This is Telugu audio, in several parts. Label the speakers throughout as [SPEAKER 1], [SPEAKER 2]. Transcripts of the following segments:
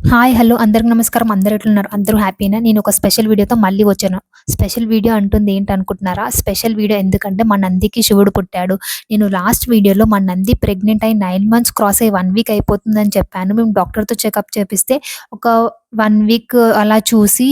[SPEAKER 1] హాయ్! హలో! అందరికి నమస్కారం. అందరూ ఎట్లున్నారు? అందరూ హ్యాపీనా? నేను ఒక స్పెషల్ వీడియోతో మళ్ళీ వచ్చాను. స్పెషల్ వీడియో అంటుంది ఏంటనుకుంటున్నారా? స్పెషల్ వీడియో ఎందుకంటే మా నందికి శివుడు పుట్టాడు. నేను లాస్ట్ వీడియోలో మా నంది ప్రెగ్నెంట్ అయి 9 మంత్స్ క్రాస్ అయ్యి 1 వీక్ అయిపోతుందని చెప్పాను. మేము డాక్టర్‌తో చెకప్ చేపిస్తే ఒక 1 వీక్ అలా చూసి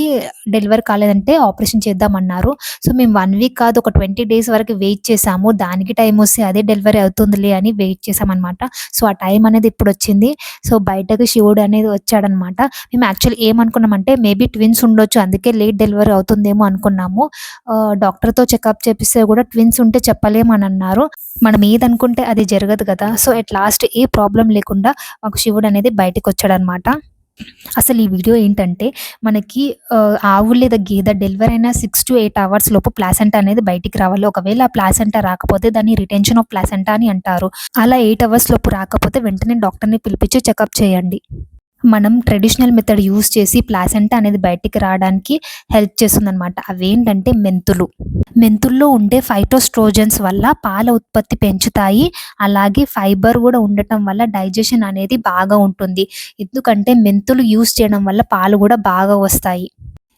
[SPEAKER 1] డెలివరీ కాలేదంటే ఆపరేషన్ చేద్దామన్నారు. సో, మేము 1 వీక్ కాదు ఒక 20 డేస్ వరకు వెయిట్ చేసాము. దానికి టైమొస్తే అదే డెలివరీ అవుతుందిలే అని వెయిట్ చేశామనమాట. సో, ఆ టైం అనేది ఇప్పుడొచ్చింది. సో, బయటకి శివుడు అనేది వచ్చాడనమాట. మేము యాక్చువల్లీ ఏమనుకున్నామంటే మేబీ ట్విన్స్ ఉండొచ్చు. అందుకే లేట్ డెలివరీ అవుతుందేమో అనుకున్నాము. డాక్టర్‌తో చెకప్ చేపిస్తే కూడా ట్విన్స్ ఉంటే చెప్పలేమనన్నారు. మనం ఏదనుకుంటే అది జరగదు కదా! So, at last A problem లేకుండా మాకు శివుడనేది బయటికొచ్చాడనమాట. అసలు ఈ వీడియో ఏంటంటే మనకి ఆవు లేదా గేదె డెలివరీ అయిన 6-8 అవర్స్ లోపు ప్లాసెంటా అనేది బయటికి రావాలి. ఒకవేళ ఆ ప్లాసెంటా రాకపోతే దాన్ని రిటెన్షన్ ఆఫ్ ప్లాసెంటా అని అంటారు. అలా 8 అవర్స్ లోపు రాకపోతే వెంటనే డాక్టర్‌ని పిలిపించి చెకప్ చేయండి. మనం ట్రెడిషనల్ మెథడ్ యూజ్ చేసి ప్లాసెంటా అనేది బయటికి రావడానికి హెల్ప్ చేస్తుందనమాట. అవేంటంటే మెంతులు. మెంతుల్లో ఉండే ఫైటోస్ట్రోజన్స్ వల్ల పాల ఉత్పత్తి పెంచుతాయి. అలాగే ఫైబర్ గూడా ఉండటం వల్ల డైజెషన్ అనేది బాగా ఉంటుంది. ఎందుకంటే మెంతులు యూజ్ చేయడం వల్ల పాలు గూడా బాగా వస్తాయి.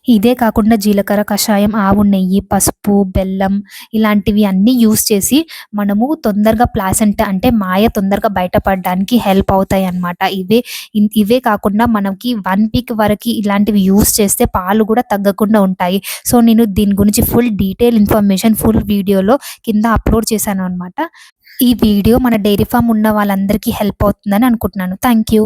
[SPEAKER 1] ఇదే కాకుండా జీలకర్ర కషాయం, ఆవు నెయ్యి, పసుపు, బెల్లం ఇలాంటివి అన్నీ యూజ్ చేసి మనము తొందరగా ప్లాసెంటా అంటే మాయ తొందరగా బయటపడడానికి హెల్ప్ అవుతాయన్నమాట. ఇవే కాకుండా మనకి 1 వీక్ వరకి ఇలాంటివి యూజ్ చేస్తే పాలు కూడా తగ్గకుండా ఉంటాయి. సో, నేను దీని గురించి ఫుల్ డీటెయిల్ ఇన్ఫర్మేషన్ ఫుల్ వీడియోలో కింద అప్‌లోడ్ చేశాను అనమాట. ఈ వీడియో మన డైరీ ఫార్మ్ ఉన్న వాళ్ళందరికీ హెల్ప్ అవుతుందని అనుకుంటున్నాను. Thank you.